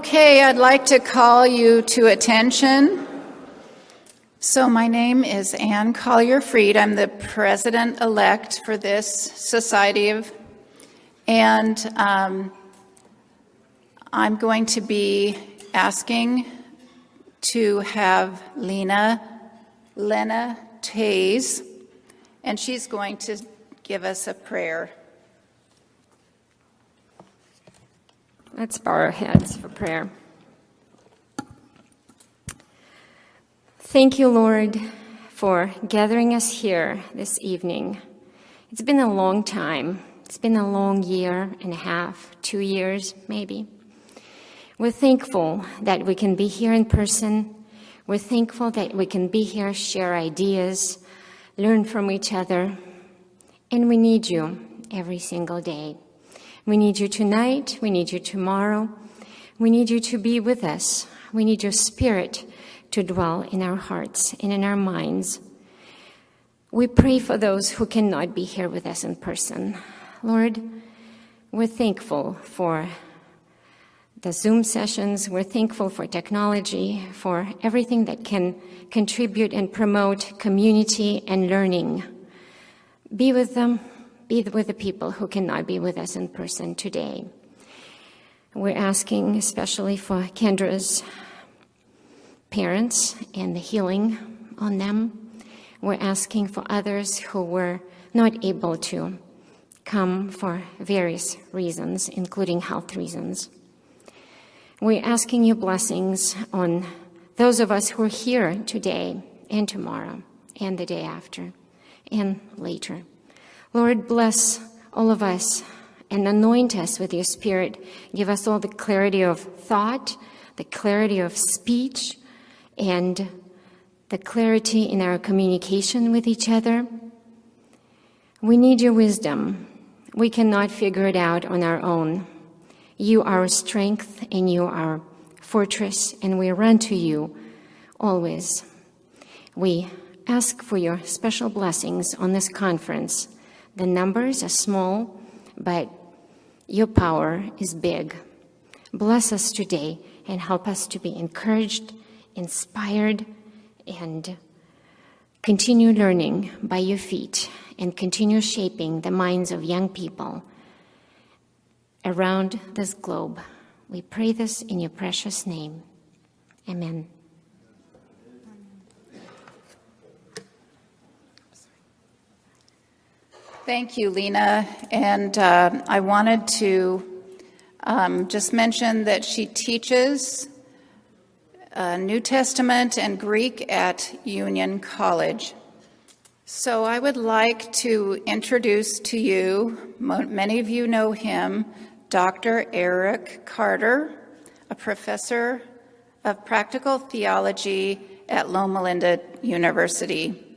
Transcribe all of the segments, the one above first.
Okay, I'd like to call you to attention. So my name is Ann Collier-Freed. I'm the president-elect for this society and I'm going to be asking to have Lena Tays, and she's going to give us a prayer. Let's bow our heads for prayer. Thank you, Lord, for gathering us here this evening. It's been a long time. It's been a long year and a half, 2 years maybe. We're thankful that we can be here in person. We're thankful that we can be here, share ideas, learn from each other. And we need you every single day. We need you tonight. We need you tomorrow. We need you to be with us. We need your spirit to dwell in our hearts and in our minds. We pray for those who cannot be here with us in person. Lord, we're thankful for the Zoom sessions. We're thankful for technology, for everything that can contribute and promote community and learning. Be with them. Be with the people who cannot be with us in person today. We're asking especially for Kendra's parents and the healing on them. We're asking for others who were not able to come for various reasons, including health reasons. We're asking your blessings on those of us who are here today and tomorrow and the day after and later. Lord, bless all of us and anoint us with your Spirit. Give us all the clarity of thought, the clarity of speech, and the clarity in our communication with each other. We need your wisdom. We cannot figure it out on our own. You are our strength and you are our fortress, and we run to you always. We ask for your special blessings on this conference. The numbers are small, but your power is big. Bless us today and help us to be encouraged, inspired, and continue learning by your feet and continue shaping the minds of young people around this globe. We pray this in your precious name. Amen. Thank you, Lena. And I wanted to just mention that she teaches New Testament and Greek at Union College. So I would like to introduce to you, many of you know him, Dr. Erik Carter, a professor of practical theology at Loma Linda University.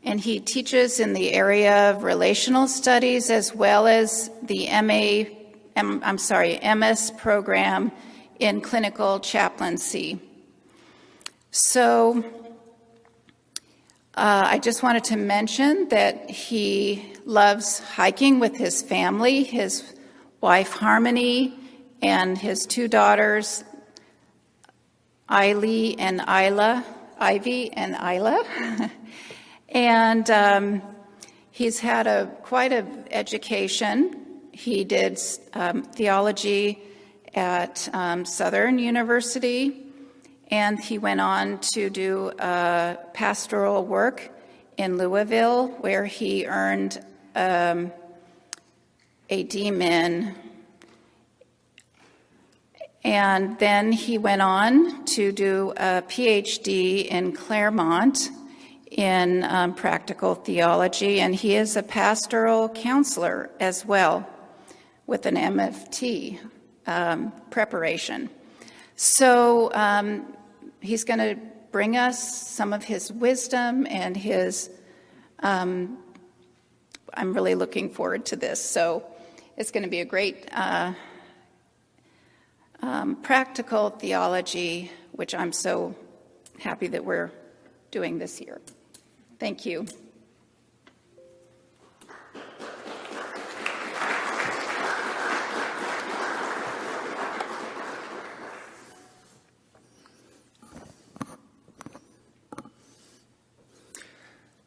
And he teaches in the area of relational studies as well as the MS program in clinical chaplaincy. So I just wanted to mention that he loves hiking with his family, his wife Harmony, and his two daughters, Ivy and Isla. And he's had quite an education. He did theology at Southern University, and he went on to do pastoral work in Louisville, where he earned a D-Min. And then he went on to do a PhD in Claremont in practical theology, and he is a pastoral counselor as well with an MFT preparation. So he's going to bring us some of his wisdom and his, I'm really looking forward to this. So it's going to be a great practical theology, which I'm so happy that we're doing this year. Thank you.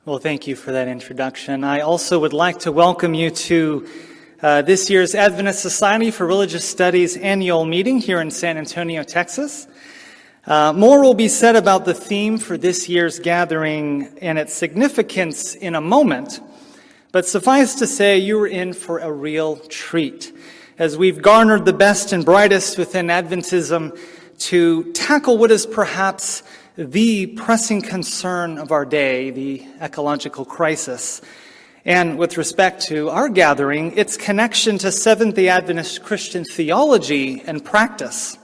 Well, thank you for that introduction. I also would like to welcome you to this year's Adventist Society for Religious Studies annual meeting here in San Antonio, Texas. More will be said about the theme for this year's gathering and its significance in a moment, but suffice to say you are in for a real treat, as we've garnered the best and brightest within Adventism to tackle what is perhaps the pressing concern of our day, the ecological crisis. And with respect to our gathering, its connection to Seventh-day Adventist Christian theology and practice.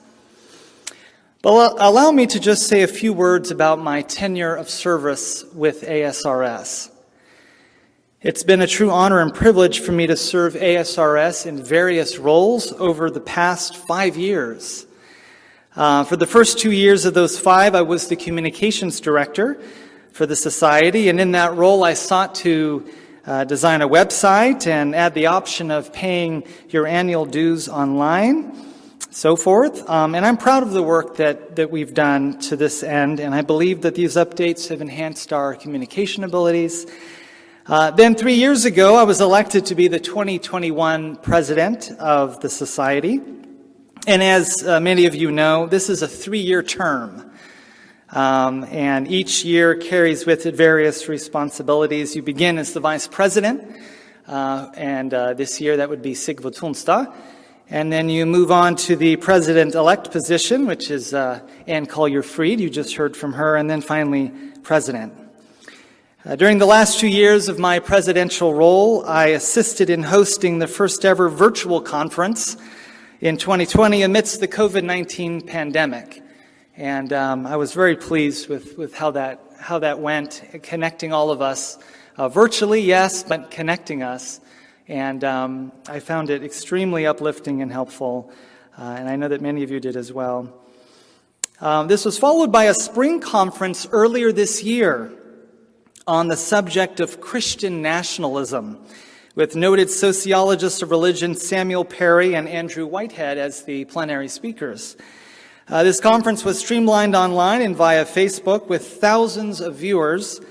But allow me to just say a few words about my tenure of service with ASRS. It's been a true honor and privilege for me to serve ASRS in various roles over the past 5 years. For the first 2 years of those 5, I was the communications director for the Society, and in that role I sought to design a website and add the option of paying your annual dues online, so forth. And I'm proud of the work that we've done to this end, and I believe that these updates have enhanced our communication abilities. Then 3 years ago, I was elected to be the 2021 president of the Society. And as many of you know, this is a 3-year term. And each year carries with it various responsibilities. You begin as the vice president, and this year that would be Sigve Tunstad. And then you move on to the president-elect position, which is Ann Collier-Fried. You just heard from her. And then finally, president. During the last 2 years of my presidential role, I assisted in hosting the first ever virtual conference in 2020 amidst the COVID-19 pandemic. And I was very pleased with how that went, connecting all of us virtually, yes, but connecting us. And I found it extremely uplifting and helpful, and I know that many of you did as well. This was followed by a spring conference earlier this year on the subject of Christian nationalism, with noted sociologists of religion Samuel Perry and Andrew Whitehead as the plenary speakers. This conference was streamlined online and via Facebook with thousands of viewers,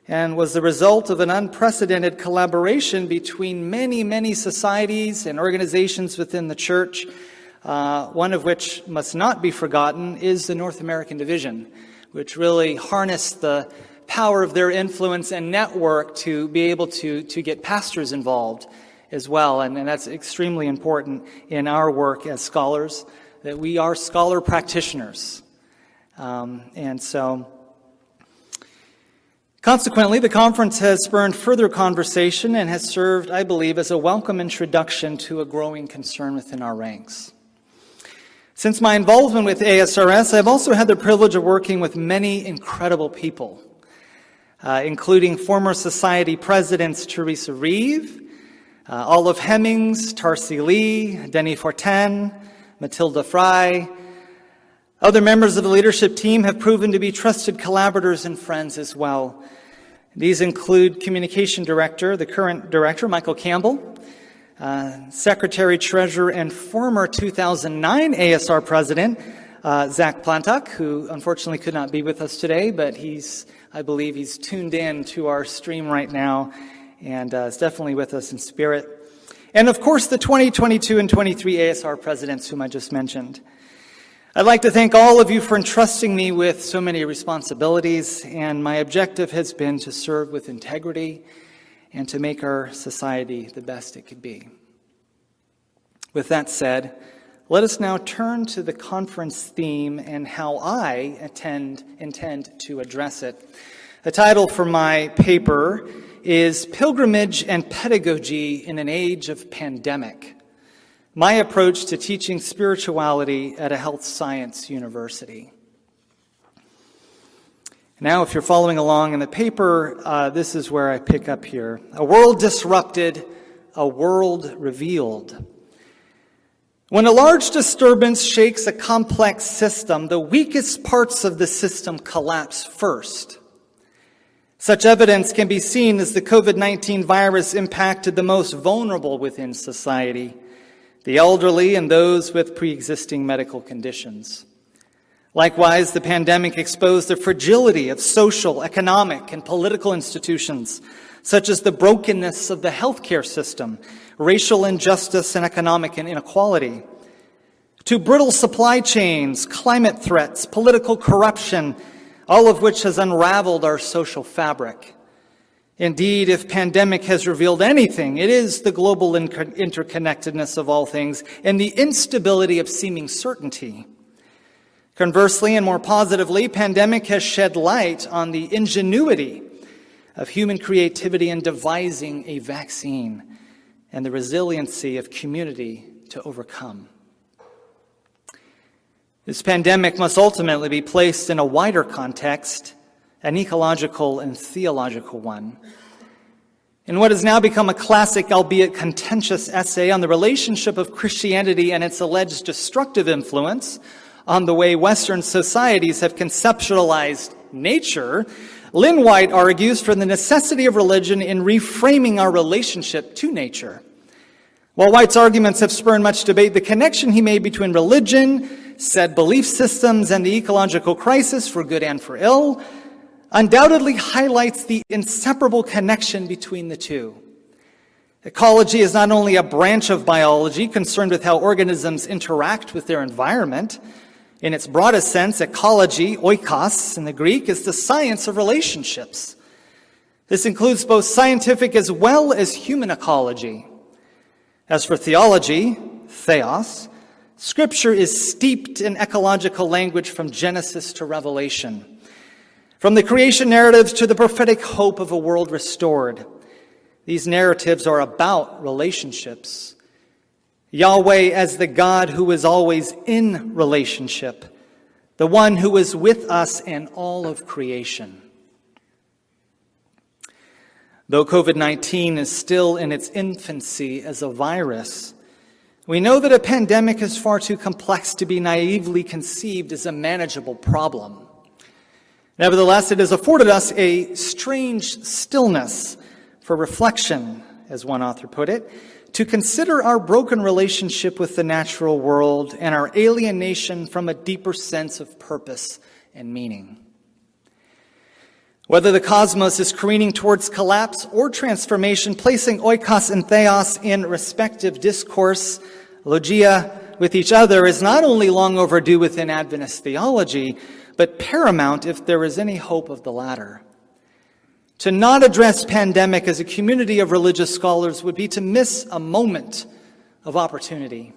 and was the result of an unprecedented collaboration between many, many societies and organizations within the church, one of which must not be forgotten is the North American Division, which really harnessed the power of their influence and network to be able to get pastors involved as well. And that's extremely important in our work as scholars, that we are scholar practitioners. And so, consequently, the conference has spurred further conversation and has served, I believe, as a welcome introduction to a growing concern within our ranks. Since my involvement with ASRS, I've also had the privilege of working with many incredible people, including former Society presidents Teresa Reeve, Olive Hemmings, Tarsi Lee, Denny Fortin, Matilda Fry. Other members of the leadership team have proven to be trusted collaborators and friends as well. These include Communication Director, the current Director, Michael Campbell, Secretary, Treasurer, and former 2009 ASR President, Zach Plantak, who unfortunately could not be with us today, but I believe he's tuned in to our stream right now and is definitely with us in spirit. And of course, the 2022 and 23 ASR presidents whom I just mentioned. I'd like to thank all of you for entrusting me with so many responsibilities, and my objective has been to serve with integrity and to make our society the best it could be. With that said, let us now turn to the conference theme and how I intend to address it. The title for my paper is Pilgrimage and Pedagogy in an Age of Pandemic: My Approach to Teaching Spirituality at a Health Science University. Now, if you're following along in the paper, this is where I pick up here. A world disrupted, a world revealed. When a large disturbance shakes a complex system, the weakest parts of the system collapse first. Such evidence can be seen as the COVID-19 virus impacted the most vulnerable within society, the elderly and those with pre-existing medical conditions. Likewise, the pandemic exposed the fragility of social, economic, and political institutions, such as the brokenness of the healthcare system, racial injustice, and economic inequality, to brittle supply chains, climate threats, political corruption, all of which has unraveled our social fabric. Indeed, if pandemic has revealed anything, it is the global interconnectedness of all things and the instability of seeming certainty. Conversely, and more positively, pandemic has shed light on the ingenuity of human creativity in devising a vaccine and the resiliency of community to overcome. This pandemic must ultimately be placed in a wider context, an ecological and theological one. In what has now become a classic, albeit contentious, essay on the relationship of Christianity and its alleged destructive influence on the way Western societies have conceptualized nature, Lynn White argues for the necessity of religion in reframing our relationship to nature. While White's arguments have spurred much debate, the connection he made between religion, said belief systems, and the ecological crisis, for good and for ill, undoubtedly highlights the inseparable connection between the two. Ecology is not only a branch of biology concerned with how organisms interact with their environment. In its broadest sense, ecology, oikos in the Greek, is the science of relationships. This includes both scientific as well as human ecology. As for theology, theos, Scripture is steeped in ecological language from Genesis to Revelation, from the creation narratives to the prophetic hope of a world restored. These narratives are about relationships. Yahweh as the God who is always in relationship, the one who is with us in all of creation. Though COVID-19 is still in its infancy as a virus, we know that a pandemic is far too complex to be naively conceived as a manageable problem. Nevertheless, it has afforded us a strange stillness for reflection, as one author put it, to consider our broken relationship with the natural world and our alienation from a deeper sense of purpose and meaning. Whether the cosmos is careening towards collapse or transformation, placing oikos and theos in respective discourse, logia, with each other is not only long overdue within Adventist theology, but paramount if there is any hope of the latter. To not address pandemic as a community of religious scholars would be to miss a moment of opportunity.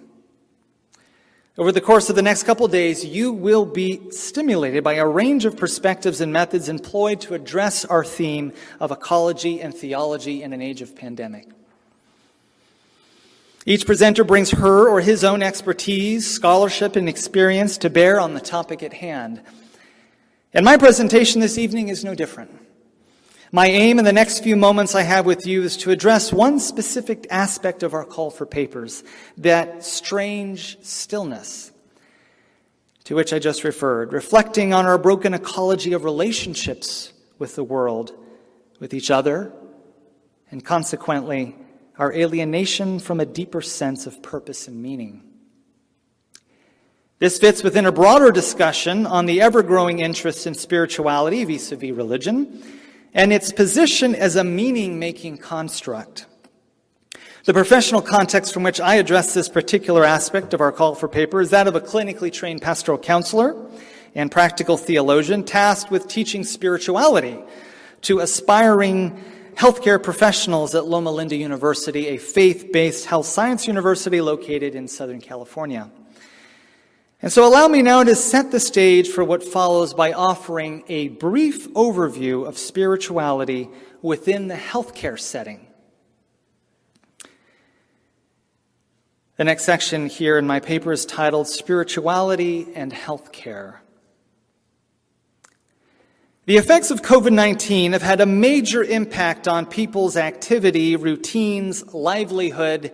Over the course of the next couple days, you will be stimulated by a range of perspectives and methods employed to address our theme of ecology and theology in an age of pandemic. Each presenter brings her or his own expertise, scholarship, and experience to bear on the topic at hand. And my presentation this evening is no different. My aim in the next few moments I have with you is to address one specific aspect of our call for papers, that strange stillness to which I just referred, reflecting on our broken ecology of relationships with the world, with each other, and consequently, our alienation from a deeper sense of purpose and meaning. This fits within a broader discussion on the ever-growing interest in spirituality vis-a-vis religion, and its position as a meaning-making construct. The professional context from which I address this particular aspect of our call for paper is that of a clinically trained pastoral counselor and practical theologian tasked with teaching spirituality to aspiring healthcare professionals at Loma Linda University, a faith-based health science university located in Southern California. And so allow me now to set the stage for what follows by offering a brief overview of spirituality within the healthcare setting. The next section here in my paper is titled Spirituality and Healthcare. The effects of COVID-19 have had a major impact on people's activity, routines, livelihood,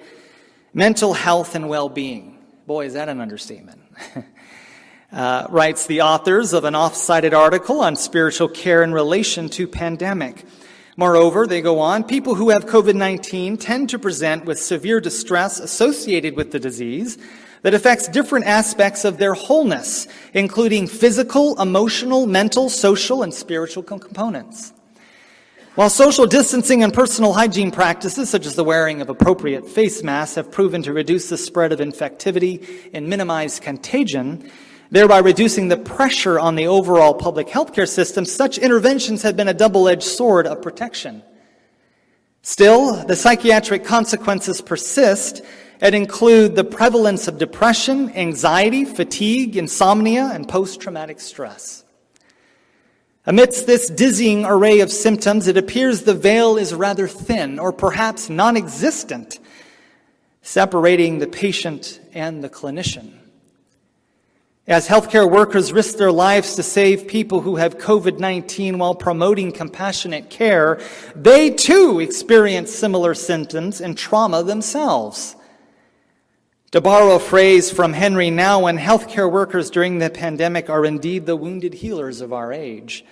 mental health, and well-being. Boy, is that an understatement. Writes the authors of an oft-cited article on spiritual care in relation to pandemic. Moreover, they go on, people who have COVID-19 tend to present with severe distress associated with the disease that affects different aspects of their wholeness, including physical, emotional, mental, social, and spiritual components. While social distancing and personal hygiene practices, such as the wearing of appropriate face masks, have proven to reduce the spread of infectivity and minimize contagion, thereby reducing the pressure on the overall public healthcare system, such interventions have been a double-edged sword of protection. Still, the psychiatric consequences persist and include the prevalence of depression, anxiety, fatigue, insomnia, and post-traumatic stress. Amidst this dizzying array of symptoms, it appears the veil is rather thin or perhaps non-existent, separating the patient and the clinician. As healthcare workers risk their lives to save people who have COVID-19 while promoting compassionate care, they too experience similar symptoms and trauma themselves. To borrow a phrase from Henry Nouwen, healthcare workers during the pandemic are indeed the wounded healers of our age,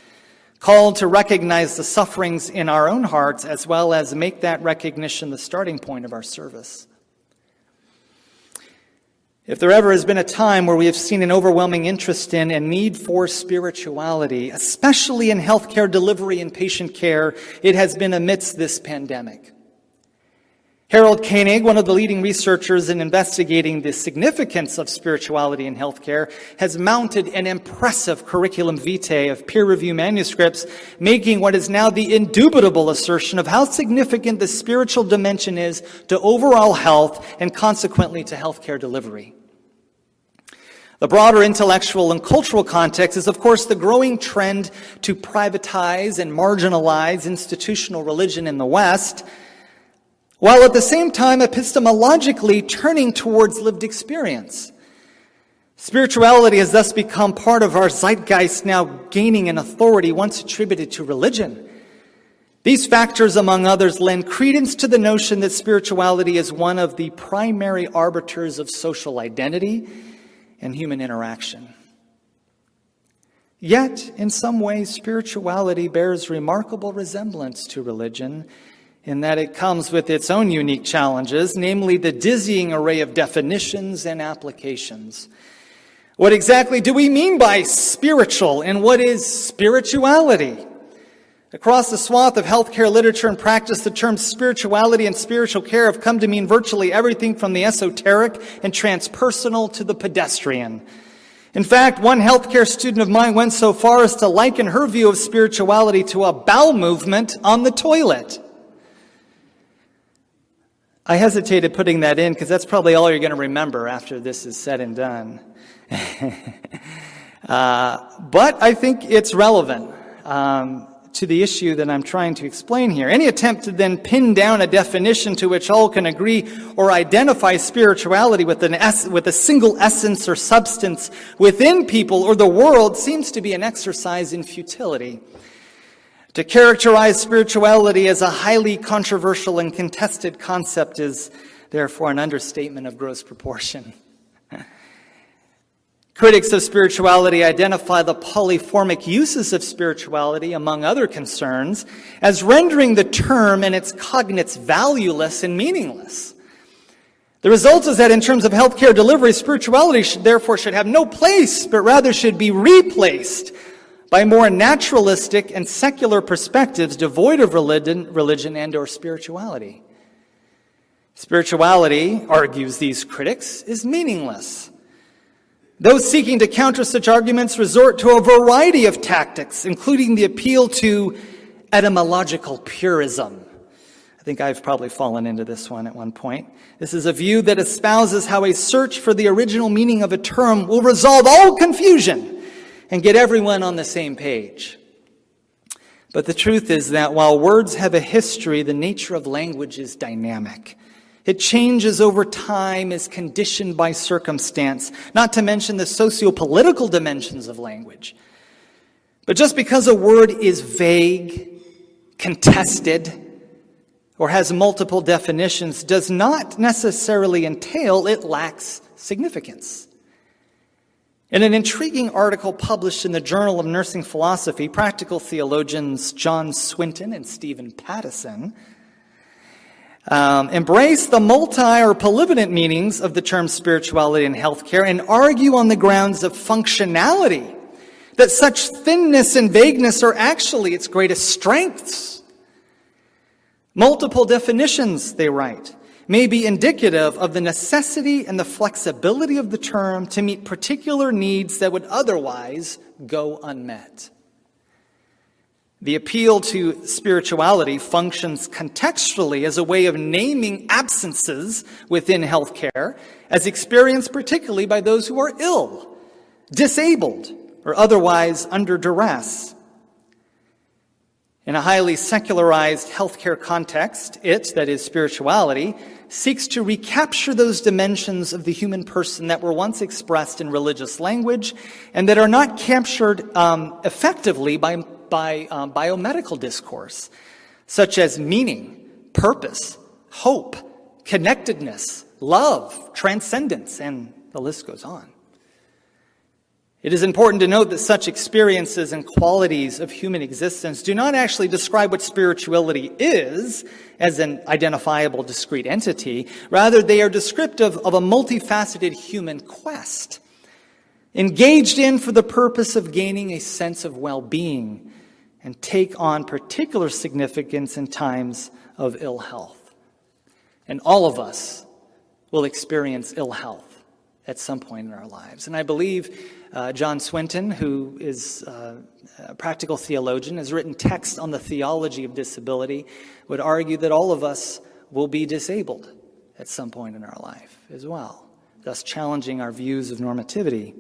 called to recognize the sufferings in our own hearts as well as make that recognition the starting point of our service. If there ever has been a time where we have seen an overwhelming interest in and need for spirituality, especially in healthcare delivery and patient care, it has been amidst this pandemic. Harold Koenig, one of the leading researchers in investigating the significance of spirituality in healthcare, has mounted an impressive curriculum vitae of peer-reviewed manuscripts, making what is now the indubitable assertion of how significant the spiritual dimension is to overall health and consequently to healthcare delivery. The broader intellectual and cultural context is, of course, the growing trend to privatize and marginalize institutional religion in the West, while at the same time epistemologically turning towards lived experience. Spirituality has thus become part of our zeitgeist, now gaining an authority once attributed to religion. These factors, among others, lend credence to the notion that spirituality is one of the primary arbiters of social identity and human interaction. Yet, in some ways, spirituality bears remarkable resemblance to religion, in that it comes with its own unique challenges, namely the dizzying array of definitions and applications. What exactly do we mean by spiritual, and what is spirituality? Across the swath of healthcare literature and practice, the terms spirituality and spiritual care have come to mean virtually everything from the esoteric and transpersonal to the pedestrian. In fact, one healthcare student of mine went so far as to liken her view of spirituality to a bowel movement on the toilet. I hesitated putting that in because that's probably all you're going to remember after this is said and done. But I think it's relevant to the issue that I'm trying to explain here. Any attempt to then pin down a definition to which all can agree or identify spirituality with a single essence or substance within people or the world seems to be an exercise in futility. To characterize spirituality as a highly controversial and contested concept is therefore an understatement of gross proportion. Critics of spirituality identify the polyformic uses of spirituality, among other concerns, as rendering the term and its cognates valueless and meaningless. The result is that in terms of healthcare delivery, spirituality should have no place, but rather should be replaced by more naturalistic and secular perspectives devoid of religion and or spirituality. Spirituality, argues these critics, is meaningless. Those seeking to counter such arguments resort to a variety of tactics, including the appeal to etymological purism. I think I've probably fallen into this one at one point. This is a view that espouses how a search for the original meaning of a term will resolve all confusion and get everyone on the same page. But the truth is that while words have a history, the nature of language is dynamic. It changes over time, is conditioned by circumstance, not to mention the socio-political dimensions of language. But just because a word is vague, contested, or has multiple definitions does not necessarily entail it lacks significance. In an intriguing article published in the Journal of Nursing Philosophy, practical theologians John Swinton and Stephen Pattison embrace the multi or polyvalent meanings of the term spirituality and healthcare, and argue on the grounds of functionality that such thinness and vagueness are actually its greatest strengths. Multiple definitions, they write, may be indicative of the necessity and the flexibility of the term to meet particular needs that would otherwise go unmet. The appeal to spirituality functions contextually as a way of naming absences within healthcare as experienced particularly by those who are ill, disabled, or otherwise under duress. In a highly secularized healthcare context, that is spirituality, seeks to recapture those dimensions of the human person that were once expressed in religious language and that are not captured effectively by biomedical discourse, such as meaning, purpose, hope, connectedness, love, transcendence, and the list goes on. It is important to note that such experiences and qualities of human existence do not actually describe what spirituality is as an identifiable discrete entity. Rather, they are descriptive of a multifaceted human quest, engaged in for the purpose of gaining a sense of well-being and take on particular significance in times of ill health. And all of us will experience ill health at some point in our lives. And I believe John Swinton, who is a practical theologian, has written texts on the theology of disability, would argue that all of us will be disabled at some point in our life as well, thus challenging our views of normativity.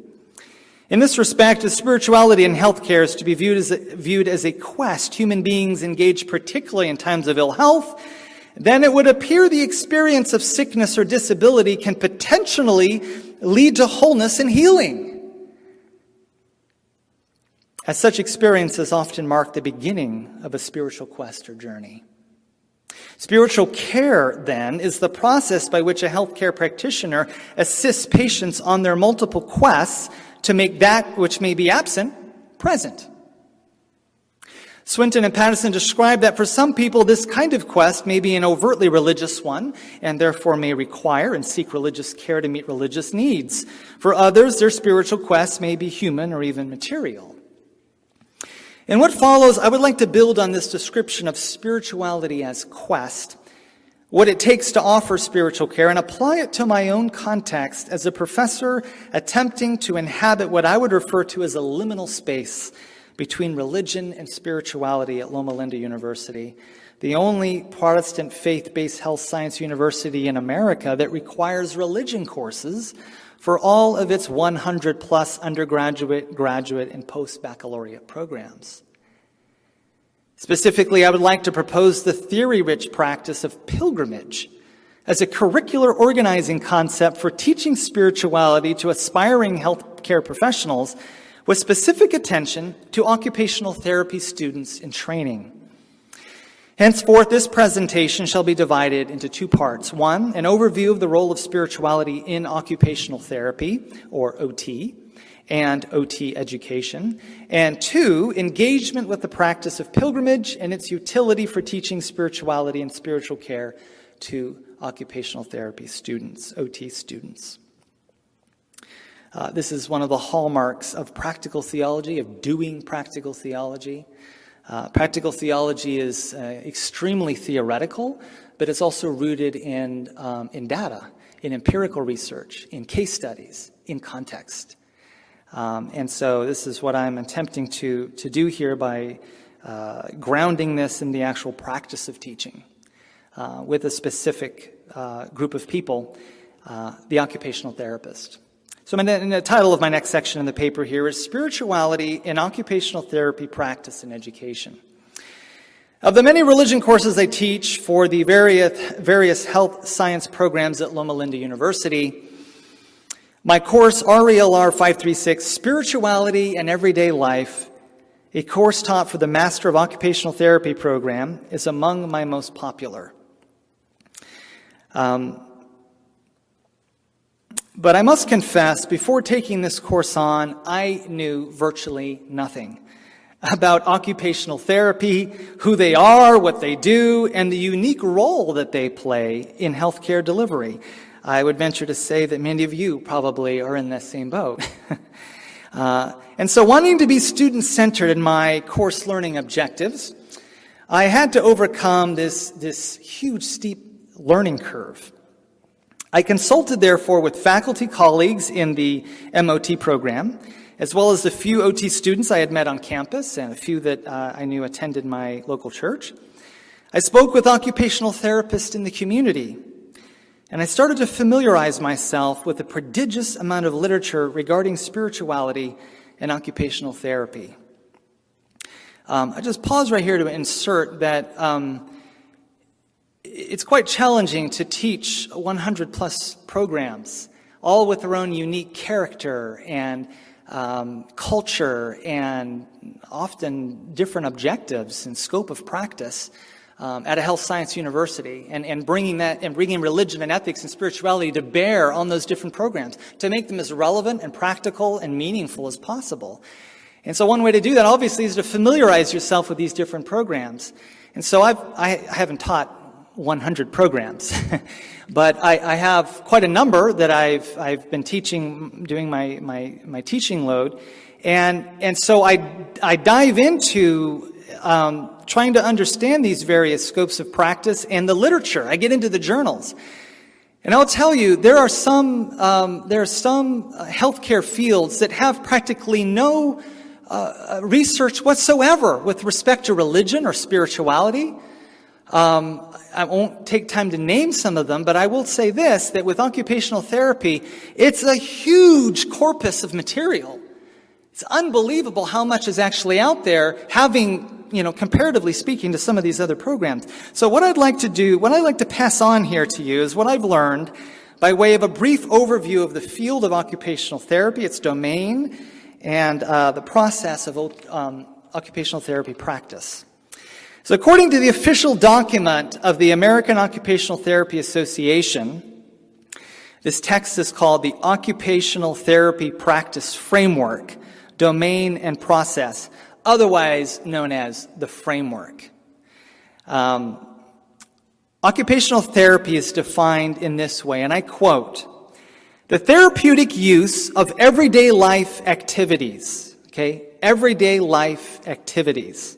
In this respect, as spirituality and healthcare is to be viewed as a quest human beings engage particularly in times of ill health, then it would appear the experience of sickness or disability can potentially lead to wholeness and healing, as such experiences often mark the beginning of a spiritual quest or journey. Spiritual care, then, is the process by which a healthcare practitioner assists patients on their multiple quests to make that which may be absent present. Swinton and Patterson describe that for some people this kind of quest may be an overtly religious one and therefore may require and seek religious care to meet religious needs. For others, their spiritual quest may be human or even material. In what follows, I would like to build on this description of spirituality as quest, what it takes to offer spiritual care, and apply it to my own context as a professor attempting to inhabit what I would refer to as a liminal space between religion and spirituality at Loma Linda University, the only Protestant faith-based health science university in America that requires religion courses for all of its 100-plus undergraduate, graduate, and post-baccalaureate programs. Specifically, I would like to propose the theory-rich practice of pilgrimage as a curricular organizing concept for teaching spirituality to aspiring healthcare professionals with specific attention to occupational therapy students in training. Henceforth, this presentation shall be divided into two parts. One, an overview of the role of spirituality in occupational therapy, or OT, and OT education. And two, engagement with the practice of pilgrimage and its utility for teaching spirituality and spiritual care to occupational therapy students, OT students. This is one of the hallmarks of practical theology, of doing practical theology. Practical theology is extremely theoretical, but it's also rooted in data, in empirical research, in case studies, in context. And so this is what I'm attempting to do here by grounding this in the actual practice of teaching with a specific group of people, the occupational therapist. So in the title of my next section in the paper here is Spirituality in Occupational Therapy Practice and Education. Of the many religion courses I teach for the various health science programs at Loma Linda University, my course RELR 536, Spirituality and Everyday Life, a course taught for the Master of Occupational Therapy program, is among my most popular. But I must confess, before taking this course on, I knew virtually nothing about occupational therapy, who they are, what they do, and the unique role that they play in healthcare delivery. I would venture to say that many of you probably are in that same boat. And so wanting to be student-centered in my course learning objectives, I had to overcome this huge, steep learning curve. I consulted, therefore, with faculty colleagues in the MOT program, as well as the few OT students I had met on campus and a few that I knew attended my local church. I spoke with occupational therapists in the community, and I started to familiarize myself with a prodigious amount of literature regarding spirituality and occupational therapy. I just pause right here to insert that it's quite challenging to teach 100 plus programs, all with their own unique character and culture and often different objectives and scope of practice at a health science university, and bringing religion and ethics and spirituality to bear on those different programs to make them as relevant and practical and meaningful as possible. And so one way to do that, obviously, is to familiarize yourself with these different programs. And so I haven't taught 100 programs, but I have quite a number that I've been teaching, doing my teaching load, and so I dive into trying to understand these various scopes of practice and the literature. I get into the journals, and I'll tell you there are some healthcare fields that have practically no research whatsoever with respect to religion or spirituality. I won't take time to name some of them, but I will say this, that with occupational therapy, it's a huge corpus of material. It's unbelievable how much is actually out there, having, comparatively speaking to some of these other programs. So what I'd like to do, what I'd like to pass on here to you is what I've learned by way of a brief overview of the field of occupational therapy, its domain, and the process of occupational therapy practice. So according to the official document of the American Occupational Therapy Association, this text is called the Occupational Therapy Practice Framework, Domain and Process, otherwise known as the framework. Occupational therapy is defined in this way, and I quote, "The therapeutic use of everyday life activities," everyday life activities,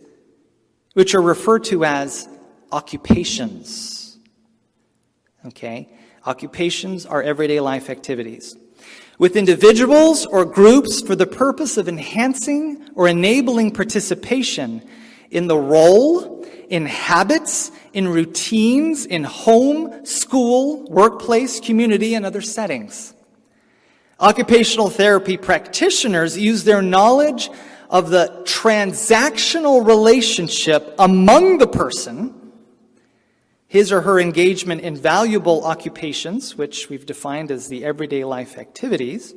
which are referred to as occupations. Occupations are everyday life activities. With individuals or groups for the purpose of enhancing or enabling participation in the role, in habits, in routines, in home, school, workplace, community, and other settings. Occupational therapy practitioners use their knowledge of the transactional relationship among the person, his or her engagement in valuable occupations, which we've defined as the everyday life activities,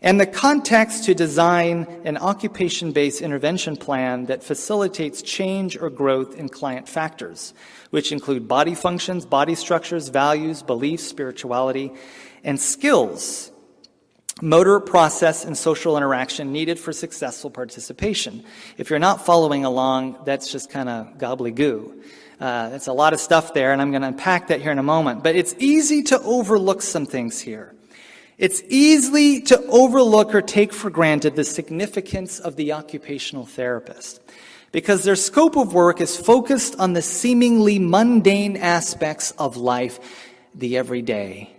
and the context to design an occupation-based intervention plan that facilitates change or growth in client factors, which include body functions, body structures, values, beliefs, spirituality, and skills, motor, process, and social interaction needed for successful participation. If you're not following along, that's just kind of gobbledygoo. That's a lot of stuff there, and I'm going to unpack that here in a moment. But it's easy to overlook some things here. It's easy to overlook or take for granted the significance of the occupational therapist, because their scope of work is focused on the seemingly mundane aspects of life, the everyday.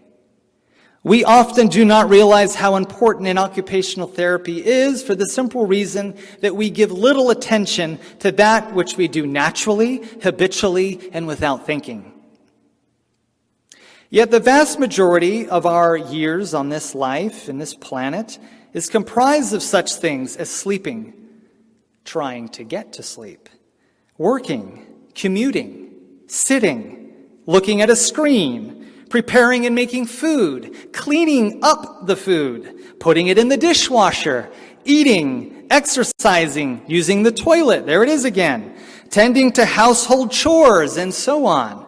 We often do not realize how important an occupational therapy is for the simple reason that we give little attention to that which we do naturally, habitually, and without thinking. Yet the vast majority of our years on this life, in this planet, is comprised of such things as sleeping, trying to get to sleep, working, commuting, sitting, looking at a screen, preparing and making food, cleaning up the food, putting it in the dishwasher, eating, exercising, using the toilet, there it is again, tending to household chores, and so on.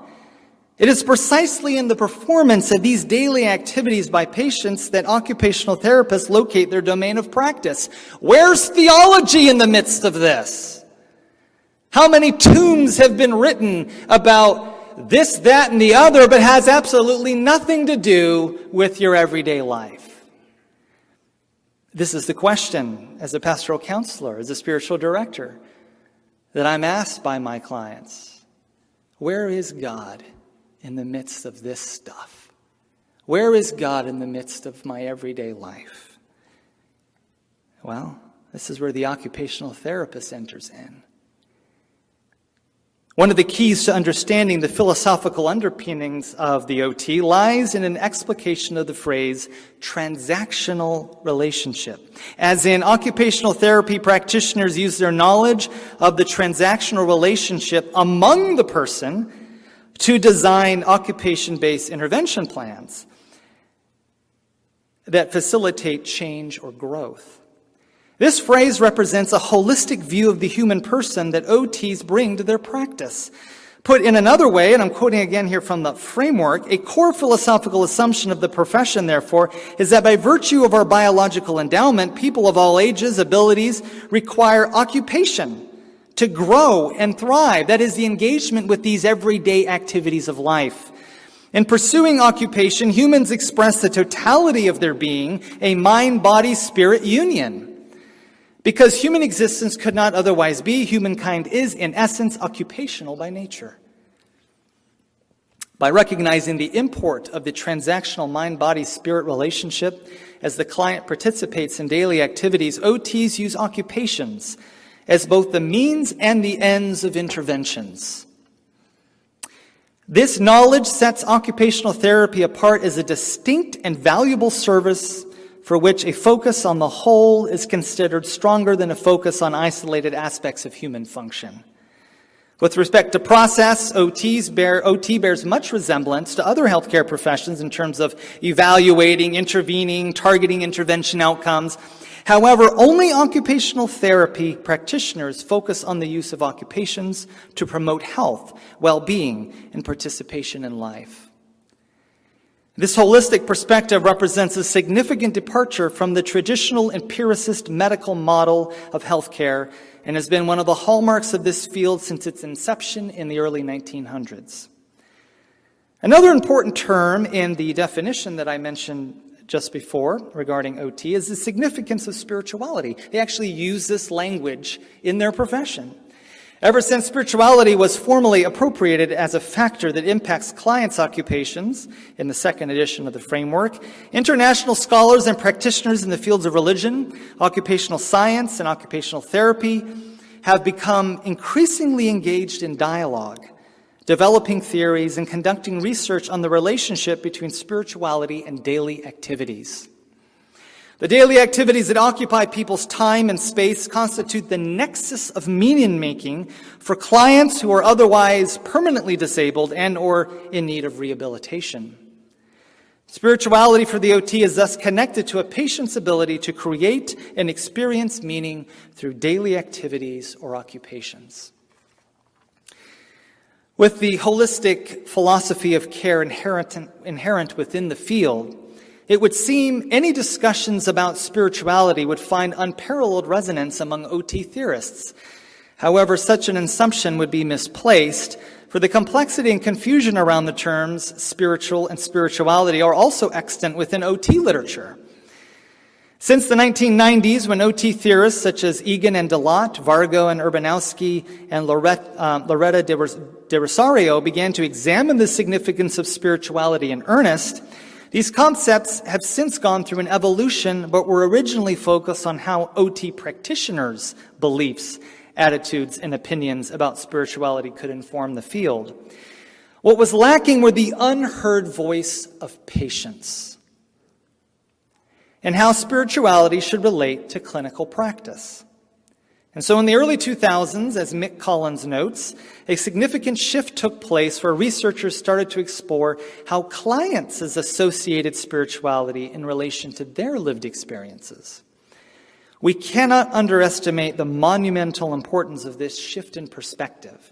It is precisely in the performance of these daily activities by patients that occupational therapists locate their domain of practice. Where's theology in the midst of this? How many tombs have been written about this, that, and the other, but has absolutely nothing to do with your everyday life? This is the question as a pastoral counselor, as a spiritual director, that I'm asked by my clients. Where is God in the midst of this stuff? Where is God in the midst of my everyday life? Well, this is where the occupational therapist enters in. One of the keys to understanding the philosophical underpinnings of the OT lies in an explication of the phrase transactional relationship. As in, occupational therapy practitioners use their knowledge of the transactional relationship among the person to design occupation-based intervention plans that facilitate change or growth. This phrase represents a holistic view of the human person that OTs bring to their practice. Put in another way, and I'm quoting again here from the framework, a core philosophical assumption of the profession, therefore, is that by virtue of our biological endowment, people of all ages, abilities, require occupation to grow and thrive. That is the engagement with these everyday activities of life. In pursuing occupation, humans express the totality of their being, a mind-body-spirit union. Because human existence could not otherwise be, humankind is, in essence, occupational by nature. By recognizing the import of the transactional mind-body-spirit relationship as the client participates in daily activities, OTs use occupations as both the means and the ends of interventions. This knowledge sets occupational therapy apart as a distinct and valuable service for which a focus on the whole is considered stronger than a focus on isolated aspects of human function. With respect to process, OT bears much resemblance to other healthcare professions in terms of evaluating, intervening, targeting intervention outcomes. However, only occupational therapy practitioners focus on the use of occupations to promote health, well-being, and participation in life. This holistic perspective represents a significant departure from the traditional empiricist medical model of healthcare and has been one of the hallmarks of this field since its inception in the early 1900s. Another important term in the definition that I mentioned just before regarding OT is the significance of spirituality. They actually use this language in their profession. Ever since spirituality was formally appropriated as a factor that impacts clients' occupations in the second edition of the framework, international scholars and practitioners in the fields of religion, occupational science, and occupational therapy have become increasingly engaged in dialogue, developing theories and conducting research on the relationship between spirituality and daily activities. The daily activities that occupy people's time and space constitute the nexus of meaning-making for clients who are otherwise permanently disabled and or in need of rehabilitation. Spirituality for the OT is thus connected to a patient's ability to create and experience meaning through daily activities or occupations. With the holistic philosophy of care inherent within the field, it would seem any discussions about spirituality would find unparalleled resonance among OT theorists. However, such an assumption would be misplaced, for the complexity and confusion around the terms spiritual and spirituality are also extant within OT literature. Since the 1990s, when OT theorists such as Egan and Delott, Vargo and Urbanowski, and Loretta de Rosario began to examine the significance of spirituality in earnest, these concepts have since gone through an evolution, but were originally focused on how OT practitioners' beliefs, attitudes, and opinions about spirituality could inform the field. What was lacking were the unheard voice of patients and how spirituality should relate to clinical practice. And so in the early 2000s, as Mick Collins notes, a significant shift took place where researchers started to explore how clients associated spirituality in relation to their lived experiences. We cannot underestimate the monumental importance of this shift in perspective.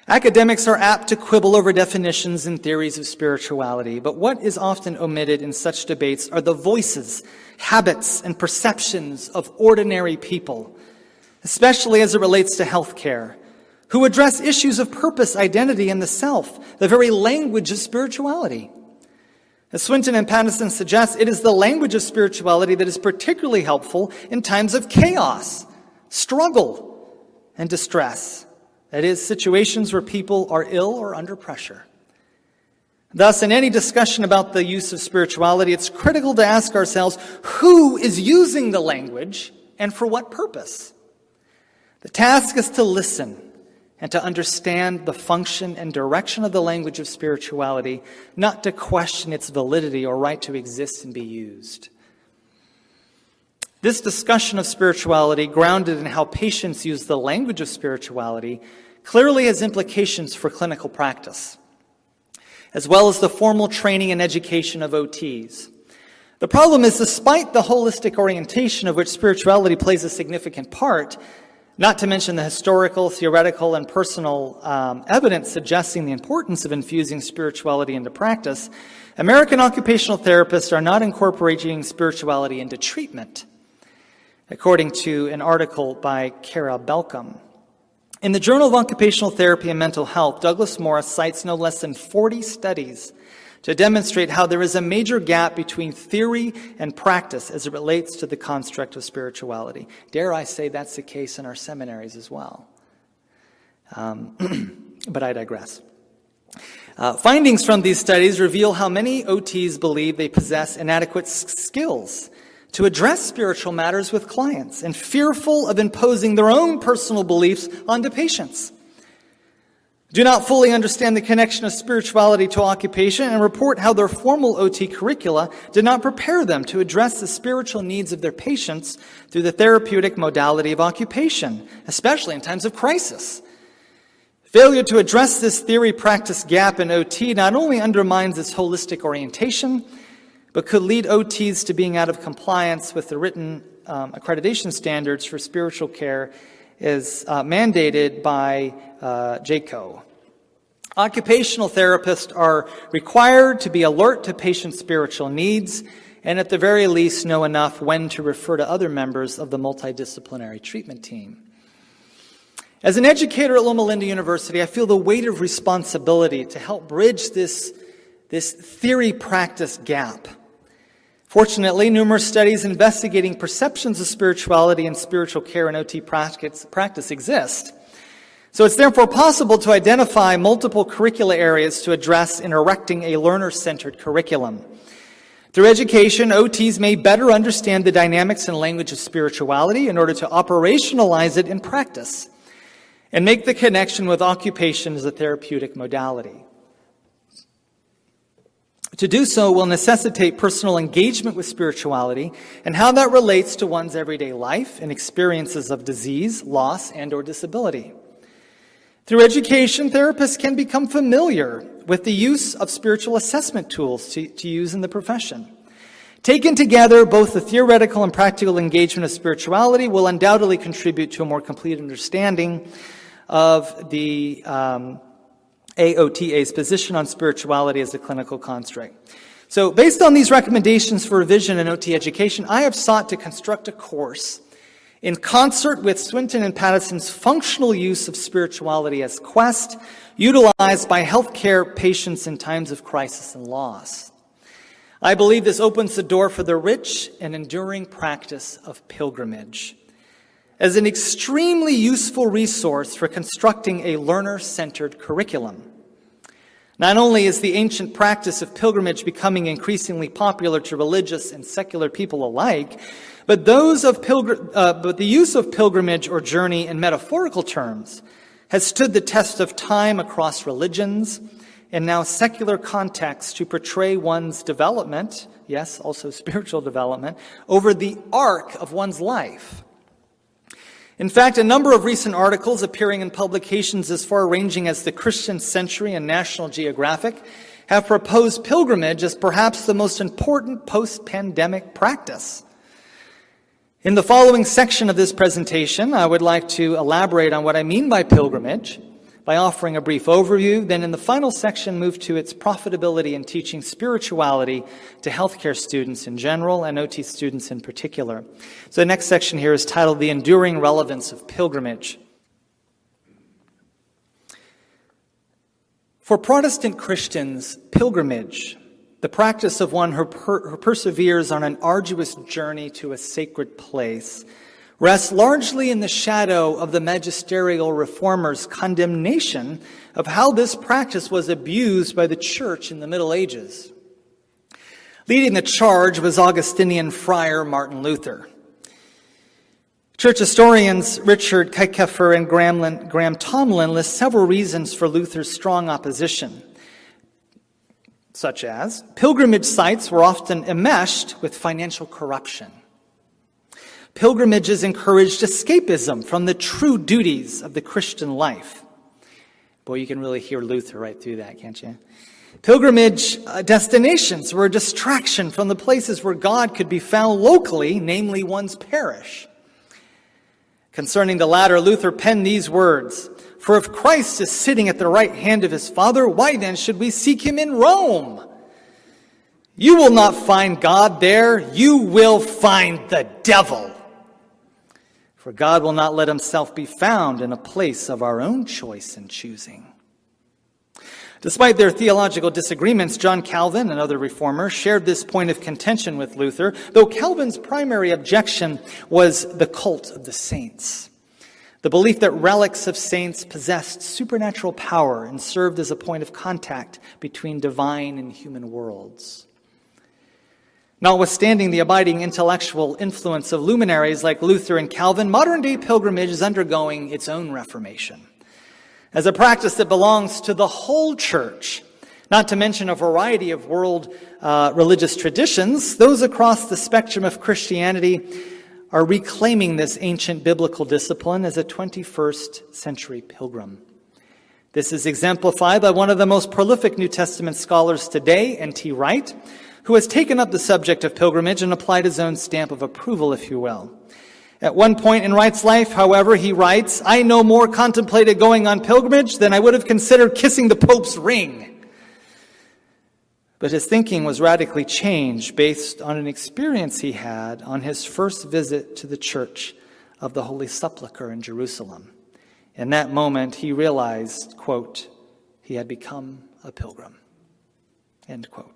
Academics are apt to quibble over definitions and theories of spirituality, but what is often omitted in such debates are the voices, habits, and perceptions of ordinary people, especially as it relates to healthcare, who address issues of purpose, identity, and the self, the very language of spirituality. As Swinton and Patterson suggest, it is the language of spirituality that is particularly helpful in times of chaos, struggle, and distress. That is, situations where people are ill or under pressure. Thus, in any discussion about the use of spirituality, it's critical to ask ourselves, who is using the language and for what purpose? The task is to listen and to understand the function and direction of the language of spirituality, not to question its validity or right to exist and be used. This discussion of spirituality, grounded in how patients use the language of spirituality, clearly has implications for clinical practice, as well as the formal training and education of OTs. The problem is, despite the holistic orientation of which spirituality plays a significant part, not to mention the historical, theoretical, and personal evidence suggesting the importance of infusing spirituality into practice, American occupational therapists are not incorporating spirituality into treatment, according to an article by Kara Belcom. In the Journal of Occupational Therapy and Mental Health, Douglas Morris cites no less than 40 studies to demonstrate how there is a major gap between theory and practice as it relates to the construct of spirituality. Dare I say that's the case in our seminaries as well. But I digress. Findings from these studies reveal how many OTs believe they possess inadequate skills to address spiritual matters with clients and fearful of imposing their own personal beliefs onto patients, do not fully understand the connection of spirituality to occupation, and report how their formal OT curricula did not prepare them to address the spiritual needs of their patients through the therapeutic modality of occupation, especially in times of crisis. Failure to address this theory-practice gap in OT not only undermines its holistic orientation, but could lead OTs to being out of compliance with the written accreditation standards for spiritual care as mandated by JCAHO. Occupational therapists are required to be alert to patients' spiritual needs and at the very least know enough when to refer to other members of the multidisciplinary treatment team. As an educator at Loma Linda University, I feel the weight of responsibility to help bridge this theory-practice gap. Fortunately, numerous studies investigating perceptions of spirituality and spiritual care in OT practice exist. So it's therefore possible to identify multiple curricula areas to address in erecting a learner-centered curriculum. Through education, OTs may better understand the dynamics and language of spirituality in order to operationalize it in practice and make the connection with occupation as a therapeutic modality. To do so will necessitate personal engagement with spirituality and how that relates to one's everyday life and experiences of disease, loss, and/or disability. Through education, therapists can become familiar with the use of spiritual assessment tools to use in the profession. Taken together, both the theoretical and practical engagement of spirituality will undoubtedly contribute to a more complete understanding of the AOTA's position on spirituality as a clinical construct. So based on these recommendations for revision in OT education, I have sought to construct a course in concert with Swinton and Patterson's functional use of spirituality as quest, utilized by healthcare patients in times of crisis and loss. I believe this opens the door for the rich and enduring practice of pilgrimage as an extremely useful resource for constructing a learner-centered curriculum. Not only is the ancient practice of pilgrimage becoming increasingly popular to religious and secular people alike, but the use of pilgrimage or journey in metaphorical terms has stood the test of time across religions and now secular contexts to portray one's development, yes, also spiritual development, over the arc of one's life. In fact, a number of recent articles appearing in publications as far-ranging as the Christian Century and National Geographic have proposed pilgrimage as perhaps the most important post-pandemic practice. In the following section of this presentation, I would like to elaborate on what I mean by pilgrimage, by offering a brief overview, then in the final section move to its profitability in teaching spirituality to healthcare students in general and OT students in particular. So the next section here is titled The Enduring Relevance of Pilgrimage. For Protestant Christians, pilgrimage, the practice of one who perseveres on an arduous journey to a sacred place, rests largely in the shadow of the magisterial reformers' condemnation of how this practice was abused by the church in the Middle Ages. Leading the charge was Augustinian friar Martin Luther. Church historians Richard Kuykefer and Graham Tomlin list several reasons for Luther's strong opposition, such as pilgrimage sites were often enmeshed with financial corruption. Pilgrimages encouraged escapism from the true duties of the Christian life. Boy, you can really hear Luther right through that, can't you? Pilgrimage destinations were a distraction from the places where God could be found locally, namely one's parish. Concerning the latter, Luther penned these words, "For if Christ is sitting at the right hand of his Father, why then should we seek him in Rome? You will not find God there, you will find the devil. For God will not let himself be found in a place of our own choice and choosing." Despite their theological disagreements, John Calvin and other reformers shared this point of contention with Luther, though Calvin's primary objection was the cult of the saints, the belief that relics of saints possessed supernatural power and served as a point of contact between divine and human worlds. Notwithstanding the abiding intellectual influence of luminaries like Luther and Calvin, modern-day pilgrimage is undergoing its own reformation. As a practice that belongs to the whole church, not to mention a variety of world religious traditions, those across the spectrum of Christianity are reclaiming this ancient biblical discipline as a 21st century pilgrim. This is exemplified by one of the most prolific New Testament scholars today, N.T. Wright, who has taken up the subject of pilgrimage and applied his own stamp of approval, if you will. At one point in Wright's life, however, he writes, "I no more contemplated going on pilgrimage than I would have considered kissing the Pope's ring." But his thinking was radically changed based on an experience he had on his first visit to the Church of the Holy Sepulchre in Jerusalem. In that moment, he realized, quote, he had become a pilgrim, end quote.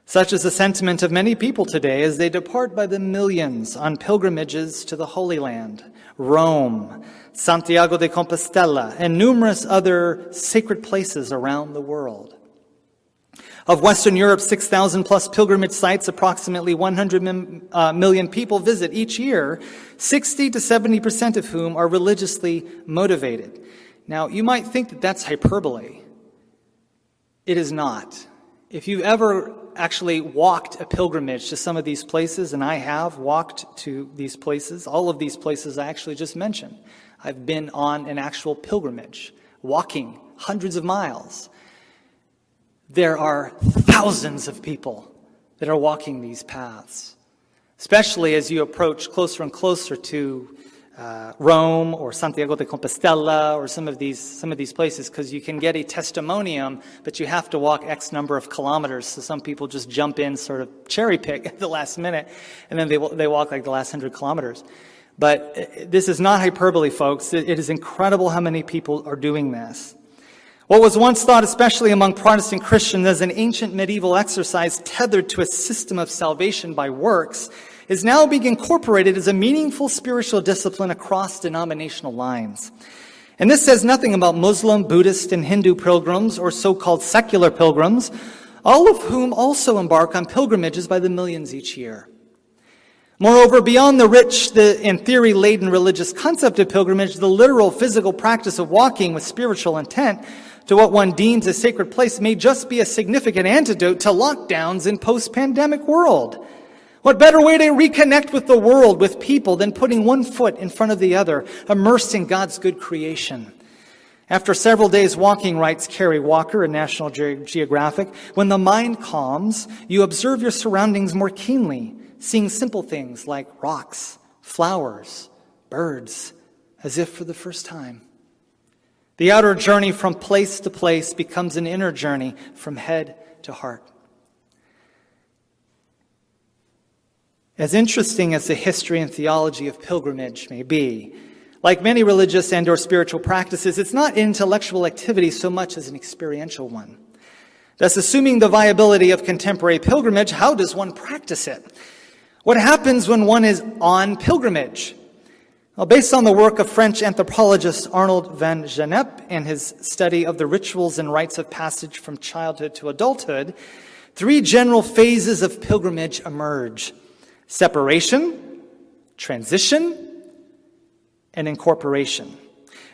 Such is the sentiment of many people today as they depart by the millions on pilgrimages to the Holy Land, Rome, Santiago de Compostela, and numerous other sacred places around the world. Of Western Europe's 6,000 plus pilgrimage sites, approximately 100 million people visit each year, 60 to 70% of whom are religiously motivated. Now, you might think that that's hyperbole. It is not. If you've ever actually walked a pilgrimage to some of these places, and I have walked to these places, all of these places I actually just mentioned, I've been on an actual pilgrimage, walking hundreds of miles. There are thousands of people that are walking these paths, especially as you approach closer and closer to Rome or Santiago de Compostela or some of these places, because you can get a testimonium, but you have to walk X number of kilometers. So some people just jump in, sort of cherry pick at the last minute, and then they walk like the last 100 kilometers. But this is not hyperbole, folks. It is incredible how many people are doing this. What was once thought, especially among Protestant Christians, as an ancient medieval exercise tethered to a system of salvation by works, is now being incorporated as a meaningful spiritual discipline across denominational lines. And this says nothing about Muslim, Buddhist, and Hindu pilgrims or so-called secular pilgrims, all of whom also embark on pilgrimages by the millions each year. Moreover, beyond the rich and theory-laden religious concept of pilgrimage, the literal physical practice of walking with spiritual intent to what one deems a sacred place may just be a significant antidote to lockdowns in post-pandemic world. What better way to reconnect with the world, with people, than putting one foot in front of the other, immersed in God's good creation? After several days walking, writes Carrie Walker in National Geographic, when the mind calms, you observe your surroundings more keenly, seeing simple things like rocks, flowers, birds, as if for the first time. The outer journey from place to place becomes an inner journey from head to heart. As interesting as the history and theology of pilgrimage may be, like many religious and/or spiritual practices, it's not an intellectual activity so much as an experiential one. Thus, assuming the viability of contemporary pilgrimage, how does one practice it? What happens when one is on pilgrimage? Well, based on the work of French anthropologist Arnold van Gennep and his study of the rituals and rites of passage from childhood to adulthood, 3 general phases of pilgrimage emerge: separation, transition, and incorporation.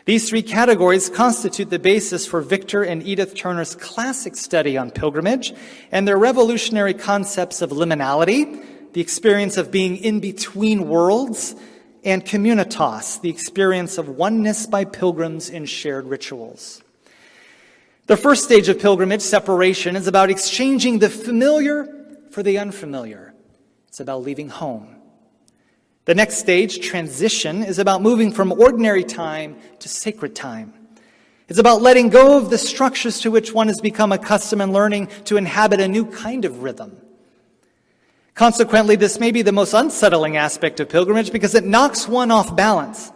These 3 categories constitute the basis for Victor and Edith Turner's classic study on pilgrimage and their revolutionary concepts of liminality, the experience of being in between worlds, and communitas, the experience of oneness by pilgrims in shared rituals. The first stage of pilgrimage, separation, is about exchanging the familiar for the unfamiliar. It's about leaving home. The next stage, transition, is about moving from ordinary time to sacred time. It's about letting go of the structures to which one has become accustomed and learning to inhabit a new kind of rhythm. Consequently, this may be the most unsettling aspect of pilgrimage because it knocks one off balance.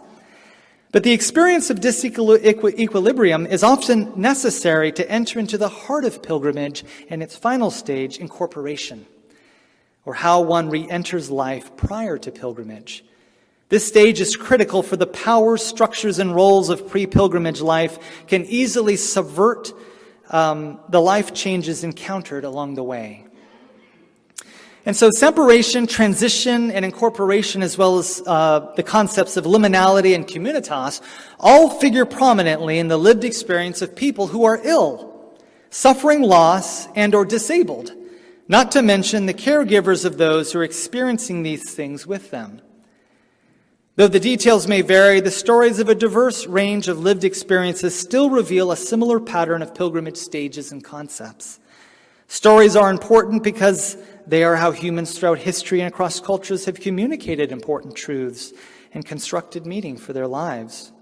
But the experience of disequilibrium is often necessary to enter into the heart of pilgrimage and its final stage, incorporation, or how one re-enters life prior to pilgrimage. This stage is critical for the powers, structures, and roles of pre-pilgrimage life can easily subvert the life changes encountered along the way. And so separation, transition, and incorporation, as well as the concepts of liminality and communitas, all figure prominently in the lived experience of people who are ill, suffering loss, and or disabled, not to mention the caregivers of those who are experiencing these things with them. Though the details may vary, the stories of a diverse range of lived experiences still reveal a similar pattern of pilgrimage stages and concepts. Stories are important because they are how humans throughout history and across cultures have communicated important truths and constructed meaning for their lives.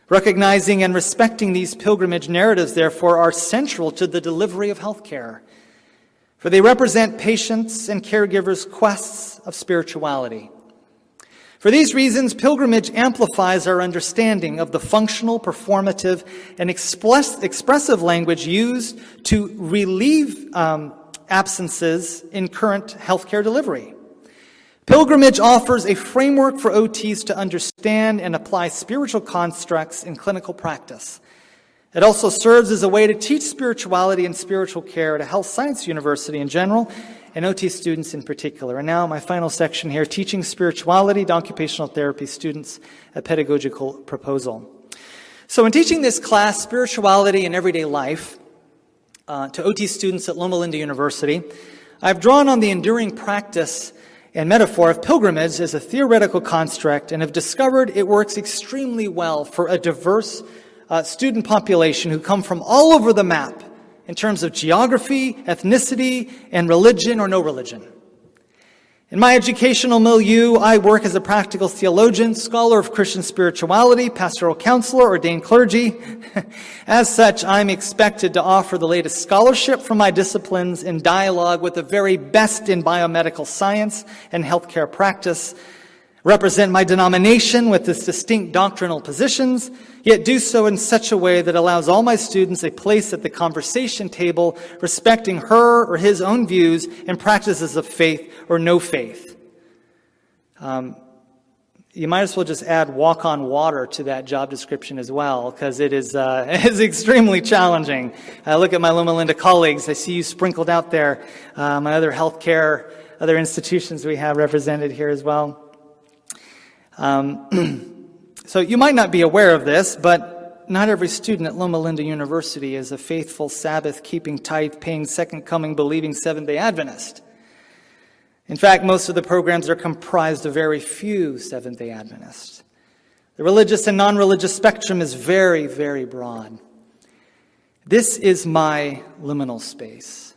Recognizing and respecting these pilgrimage narratives, therefore, are central to the delivery of healthcare, for they represent patients' and caregivers' quests of spirituality. For these reasons, pilgrimage amplifies our understanding of the functional, performative, and expressive language used to relieve absences in current healthcare delivery. Pilgrimage offers a framework for OTs to understand and apply spiritual constructs in clinical practice. It also serves as a way to teach spirituality and spiritual care at a health science university in general, and OT students in particular. And now my final section here, teaching spirituality to occupational therapy students, a pedagogical proposal. So in teaching this class, Spirituality in Everyday Life, to OT students at Loma Linda University, I've drawn on the enduring practice and metaphor of pilgrimage as a theoretical construct and have discovered it works extremely well for a diverse student population who come from all over the map in terms of geography, ethnicity, and religion or no religion. In my educational milieu, I work as a practical theologian, scholar of Christian spirituality, pastoral counselor, ordained clergy. As such, I'm expected to offer the latest scholarship from my disciplines in dialogue with the very best in biomedical science and healthcare practice, represent my denomination with its distinct doctrinal positions, yet do so in such a way that allows all my students a place at the conversation table, respecting her or his own views and practices of faith or no faith. You might as well just add walk on water to that job description as well, because it is extremely challenging. I look at my Loma Linda colleagues. I see you sprinkled out there. My other healthcare, other institutions we have represented here as well. So you might not be aware of this, but not every student at Loma Linda University is a faithful Sabbath-keeping, tithe-paying, second-coming, believing Seventh-day Adventist. In fact, most of the programs are comprised of very few Seventh-day Adventists. The religious and non-religious spectrum is very, very broad. This is my liminal space,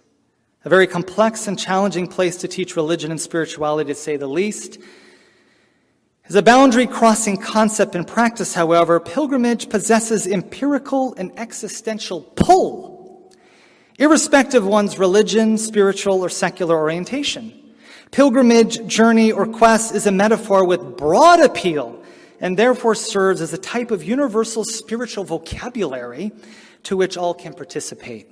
a very complex and challenging place to teach religion and spirituality, to say the least. As a boundary-crossing concept in practice, however, pilgrimage possesses empirical and existential pull, irrespective of one's religion, spiritual, or secular orientation. Pilgrimage, journey, or quest is a metaphor with broad appeal and therefore serves as a type of universal spiritual vocabulary to which all can participate.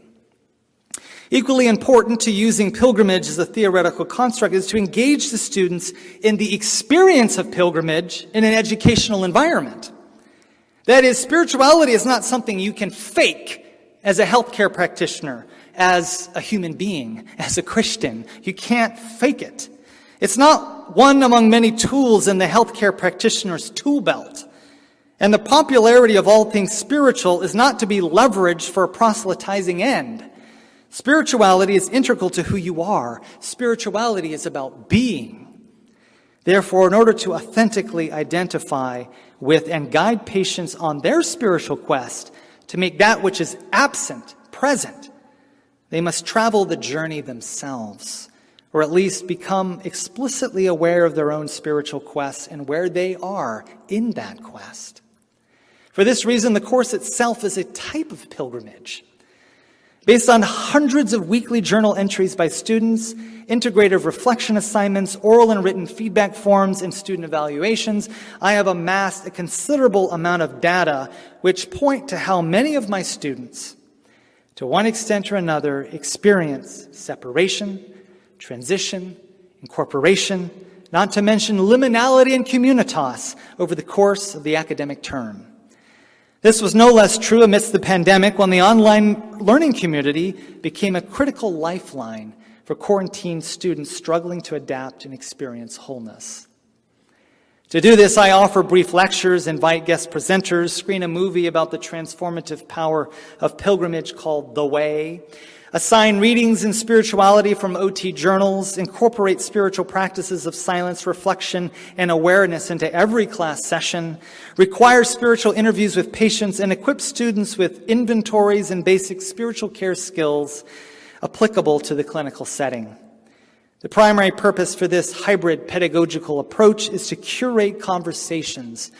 Equally important to using pilgrimage as a theoretical construct is to engage the students in the experience of pilgrimage in an educational environment. That is, spirituality is not something you can fake as a healthcare practitioner, as a human being, as a Christian. You can't fake it. It's not one among many tools in the healthcare practitioner's tool belt. And the popularity of all things spiritual is not to be leveraged for a proselytizing end. Spirituality is integral to who you are. Spirituality is about being. Therefore, in order to authentically identify with and guide patients on their spiritual quest to make that which is absent present, they must travel the journey themselves, or at least become explicitly aware of their own spiritual quest and where they are in that quest. For this reason, the course itself is a type of pilgrimage. Based on hundreds of weekly journal entries by students, integrative reflection assignments, oral and written feedback forms, and student evaluations, I have amassed a considerable amount of data which point to how many of my students, to one extent or another, experience separation, transition, incorporation, not to mention liminality and communitas over the course of the academic term. This was no less true amidst the pandemic when the online learning community became a critical lifeline for quarantined students struggling to adapt and experience wholeness. To do this, I offer brief lectures, invite guest presenters, screen a movie about the transformative power of pilgrimage called The Way, assign readings in spirituality from OT journals, incorporate spiritual practices of silence, reflection, and awareness into every class session, require spiritual interviews with patients, and equip students with inventories and basic spiritual care skills applicable to the clinical setting. The primary purpose for this hybrid pedagogical approach is to curate conversations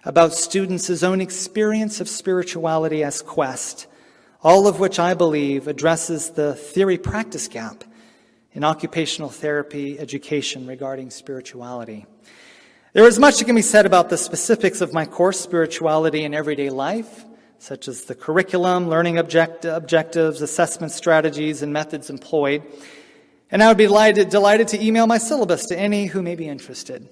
about students' own experience of spirituality as quest, all of which I believe addresses the theory-practice gap in occupational therapy education regarding spirituality. There is much that can be said about the specifics of my course, Spirituality in Everyday Life, such as the curriculum, learning objectives, assessment strategies, and methods employed. And I would be delighted to email my syllabus to any who may be interested.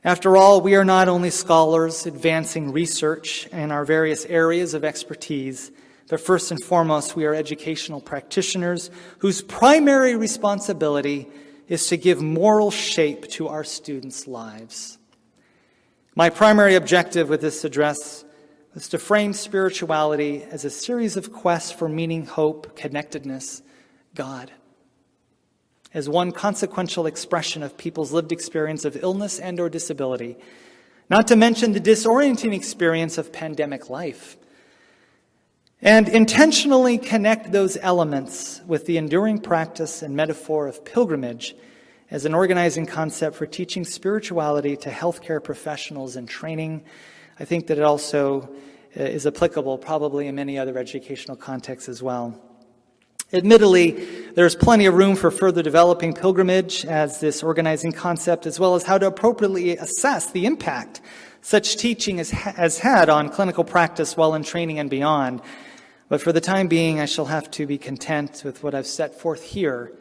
After all, we are not only scholars advancing research in our various areas of expertise, but first and foremost, we are educational practitioners whose primary responsibility is to give moral shape to our students' lives. My primary objective with this address was to frame spirituality as a series of quests for meaning, hope, connectedness, God, as one consequential expression of people's lived experience of illness and or disability, not to mention the disorienting experience of pandemic life, and intentionally connect those elements with the enduring practice and metaphor of pilgrimage as an organizing concept for teaching spirituality to healthcare professionals in training. I think that it also is applicable probably in many other educational contexts as well. Admittedly, there's plenty of room for further developing pilgrimage as this organizing concept, as well as how to appropriately assess the impact such teaching has had on clinical practice while in training and beyond. But for the time being, I shall have to be content with what I've set forth here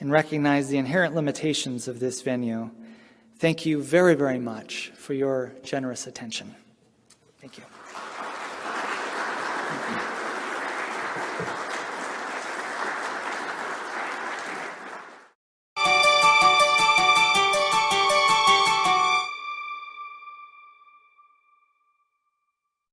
and recognize the inherent limitations of this venue. Thank you very, very much for your generous attention. Thank you.